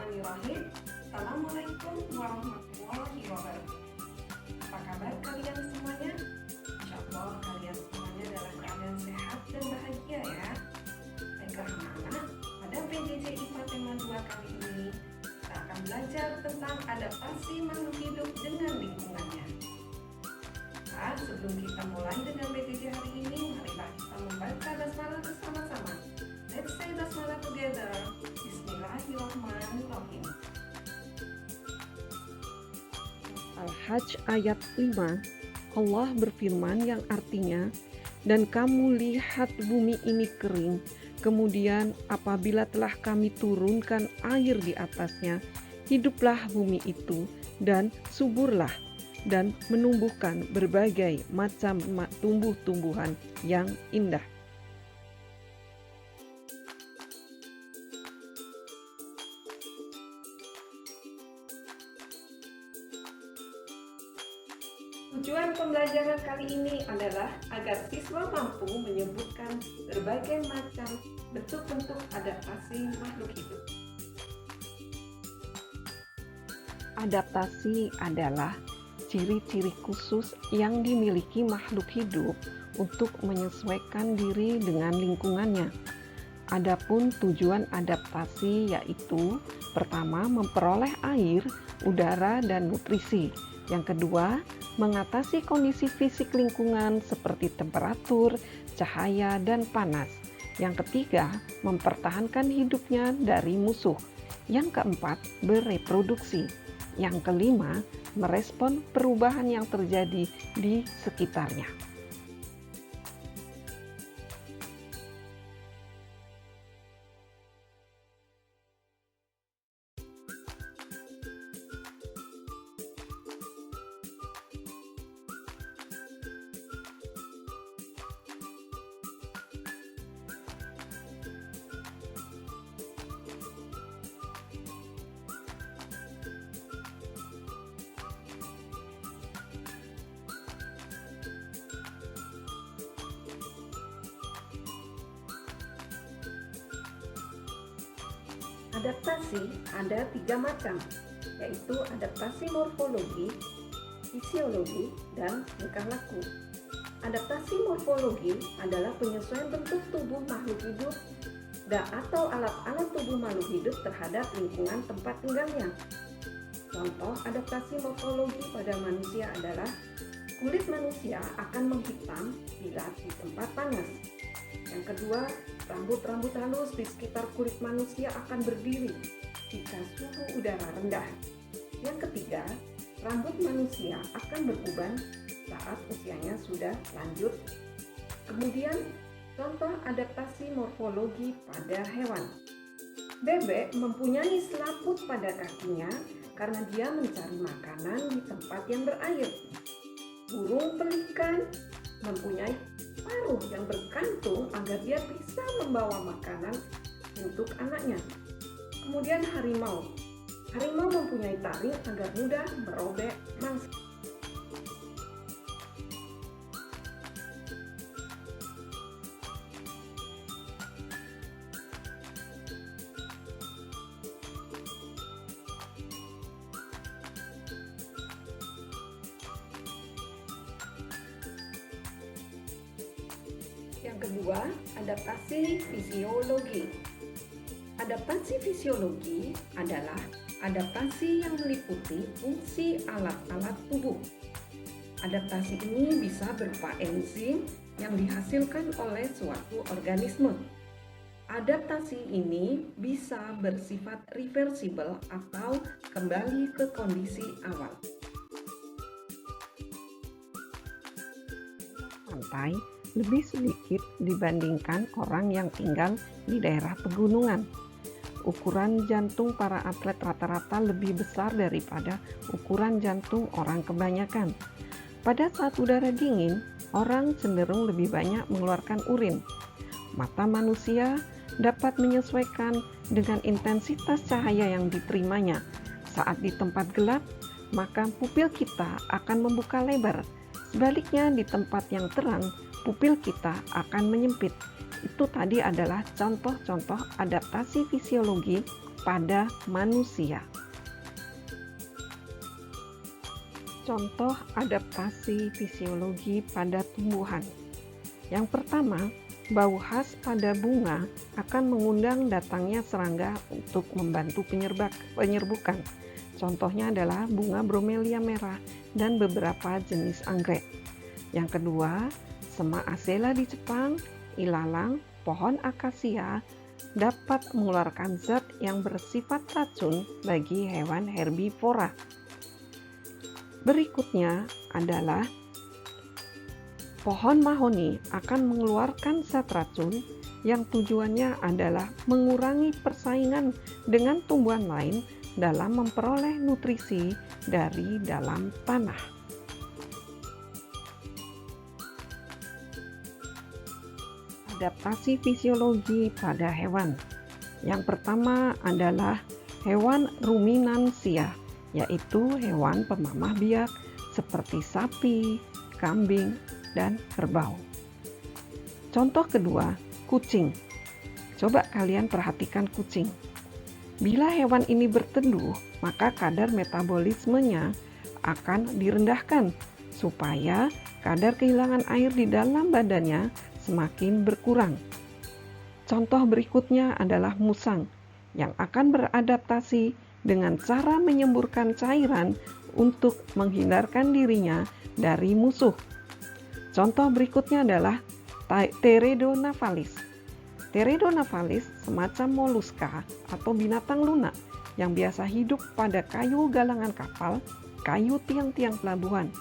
Bismillahirrahmanirrahim. Assalamualaikum warahmatullahi wabarakatuh. Apa kabar kalian semuanya? Insya Allah kalian semuanya dalam keadaan sehat dan bahagia ya. Baiklah anak-anak, pada PJJ IPA tema 2 kali ini kita akan belajar tentang adaptasi makhluk hidup dengan lingkungannya. Nah, sebelum kita mulai dengan PJJ hari ini, marilah kita membaca basmalah bersama-sama. Let's say basmalah together. Bismillahirrahmanirrahim. Al-Hajj ayat 5, Allah berfirman yang artinya, dan kamu lihat bumi ini kering, kemudian apabila telah kami turunkan air di atasnya, hiduplah bumi itu dan suburlah dan menumbuhkan berbagai macam tumbuh-tumbuhan yang indah. Tujuan pembelajaran kali ini adalah agar siswa mampu menyebutkan berbagai macam bentuk-bentuk adaptasi makhluk hidup. Adaptasi adalah ciri-ciri khusus yang dimiliki makhluk hidup untuk menyesuaikan diri dengan lingkungannya. Adapun tujuan adaptasi yaitu pertama, memperoleh air, udara, dan nutrisi. Yang kedua, mengatasi kondisi fisik lingkungan seperti temperatur, cahaya, dan panas. Yang ketiga, mempertahankan hidupnya dari musuh. Yang keempat, bereproduksi. Yang kelima, merespon perubahan yang terjadi di sekitarnya. Adaptasi ada 3 macam, yaitu adaptasi morfologi, fisiologi, dan tingkah laku. Adaptasi morfologi adalah penyesuaian bentuk tubuh makhluk hidup atau alat-alat tubuh makhluk hidup terhadap lingkungan tempat tinggalnya. Contoh adaptasi morfologi pada manusia adalah kulit manusia akan menghitam bila di tempat panas. Yang kedua, rambut-rambut halus di sekitar kulit manusia akan berdiri jika suhu udara rendah. Yang ketiga, rambut manusia akan beruban saat usianya sudah lanjut. Kemudian, contoh adaptasi morfologi pada hewan. Bebek mempunyai selaput pada kakinya karena dia mencari makanan di tempat yang berair. Burung pelikan mempunyai paruh yang berkantung agar dia bisa membawa makanan untuk anaknya. Kemudian harimau mempunyai taring agar mudah merobek mangsa. Yang kedua, adaptasi fisiologi. Adaptasi fisiologi adalah adaptasi yang meliputi fungsi alat-alat tubuh. Adaptasi ini bisa berupa enzim yang dihasilkan oleh suatu organisme. Adaptasi ini bisa bersifat reversible atau kembali ke kondisi awal. Pantai lebih sedikit dibandingkan orang yang tinggal di daerah pegunungan. Ukuran jantung para atlet rata-rata lebih besar daripada ukuran jantung orang kebanyakan. Pada saat udara dingin, orang cenderung lebih banyak mengeluarkan urin. Mata manusia dapat menyesuaikan dengan intensitas cahaya yang diterimanya. Saat di tempat gelap, maka pupil kita akan membuka lebar. Sebaliknya di tempat yang terang, pupil kita akan menyempit. Itu tadi adalah contoh-contoh adaptasi fisiologi pada manusia. Contoh adaptasi fisiologi pada tumbuhan. Yang pertama, bau khas pada bunga akan mengundang datangnya serangga untuk membantu penyerbukan. Contohnya adalah bunga bromelia merah dan beberapa jenis anggrek. Yang kedua, semak asela di Jepang, ilalang, pohon akasia dapat mengeluarkan zat yang bersifat racun bagi hewan herbivora. Berikutnya adalah pohon mahoni akan mengeluarkan zat racun yang tujuannya adalah mengurangi persaingan dengan tumbuhan lain dalam memperoleh nutrisi dari dalam tanah. Adaptasi fisiologi pada hewan. Yang pertama adalah hewan ruminansia, yaitu hewan pemamah biak seperti sapi, kambing, dan kerbau. Contoh kedua, kucing. Coba kalian perhatikan kucing. Bila hewan ini berteduh, maka kadar metabolismenya akan direndahkan supaya kadar kehilangan air di dalam badannya semakin berkurang. Contoh berikutnya adalah musang yang akan beradaptasi dengan cara menyemburkan cairan untuk menghindarkan dirinya dari musuh. Contoh berikutnya adalah Teredo navalis. Teredo navalis semacam moluska atau binatang lunak yang biasa hidup pada kayu galangan kapal, kayu tiang-tiang pelabuhan.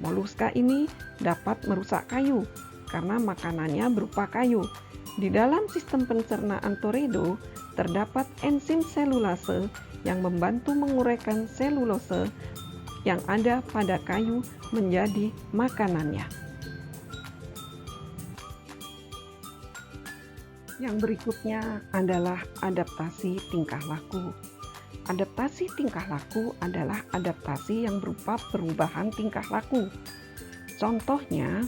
Moluska ini dapat merusak kayu karena makanannya berupa kayu. Di dalam sistem pencernaan Teredo terdapat enzim selulase yang membantu menguraikan selulose yang ada pada kayu menjadi makanannya. Yang berikutnya adalah adaptasi tingkah laku. Adaptasi tingkah laku adalah adaptasi yang berupa perubahan tingkah laku. Contohnya,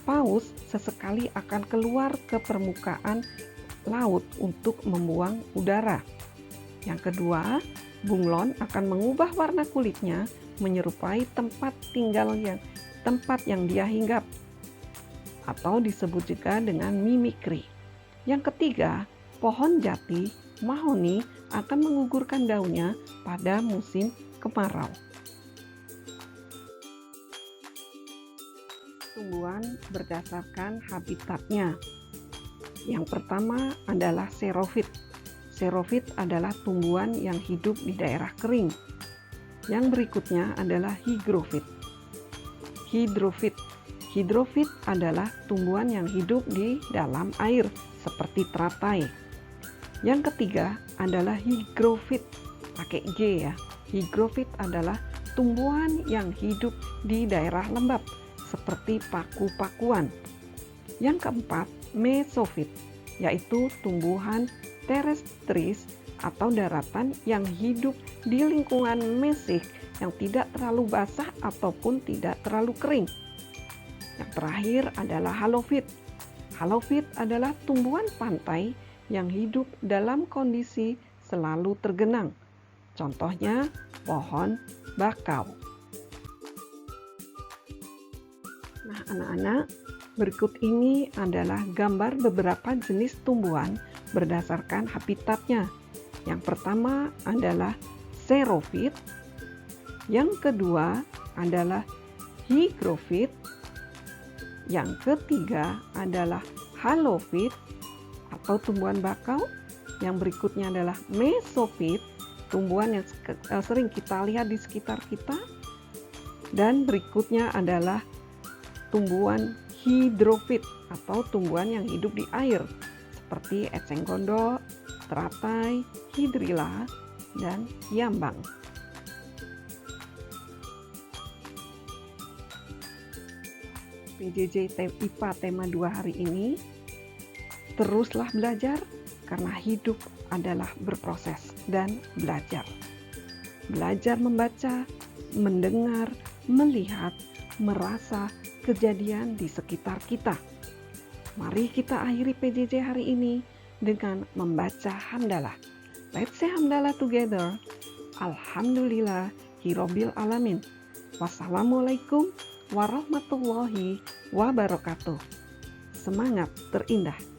paus sesekali akan keluar ke permukaan laut untuk membuang udara. Yang kedua, bunglon akan mengubah warna kulitnya menyerupai tempat yang dia hinggap, atau disebut juga dengan mimikri. Yang ketiga, pohon jati, mahoni akan mengugurkan daunnya pada musim kemarau. Tumbuhan berdasarkan habitatnya. Yang pertama adalah xerophyt. Xerophyt adalah tumbuhan yang hidup di daerah kering. Yang berikutnya adalah hygrofyt. Hydrophyt adalah tumbuhan yang hidup di dalam air seperti teratai. Yang ketiga adalah hygrofyt, pakai G ya. Hygrofyt adalah tumbuhan yang hidup di daerah lembab seperti paku-pakuan. Yang keempat, mesofyt, yaitu tumbuhan terrestris atau daratan yang hidup di lingkungan mesik yang tidak terlalu basah ataupun tidak terlalu kering. Yang terakhir adalah halofyt. Halofyt adalah tumbuhan pantai yang hidup dalam kondisi selalu tergenang. Contohnya pohon bakau. Nah, anak-anak, berikut ini adalah gambar beberapa jenis tumbuhan berdasarkan habitatnya. Yang pertama adalah xerophyt, yang kedua adalah hygrofyt, yang ketiga adalah halofyt atau tumbuhan bakau, yang berikutnya adalah mesofyt, tumbuhan yang sering kita lihat di sekitar kita, dan berikutnya adalah tumbuhan hydrophyt atau tumbuhan yang hidup di air seperti eceng gondok, teratai, hidrilla, dan hiambang. PJJ IPA tema 2 hari ini, teruslah belajar karena hidup adalah berproses dan belajar. Belajar membaca, mendengar, melihat, merasa kejadian di sekitar kita. Mari kita akhiri PJJ hari ini dengan membaca hamdalah. Let's say hamdalah together. Alhamdulillah Hirobbil Alamin. Wassalamualaikum warahmatullahi wabarakatuh. Semangat terindah.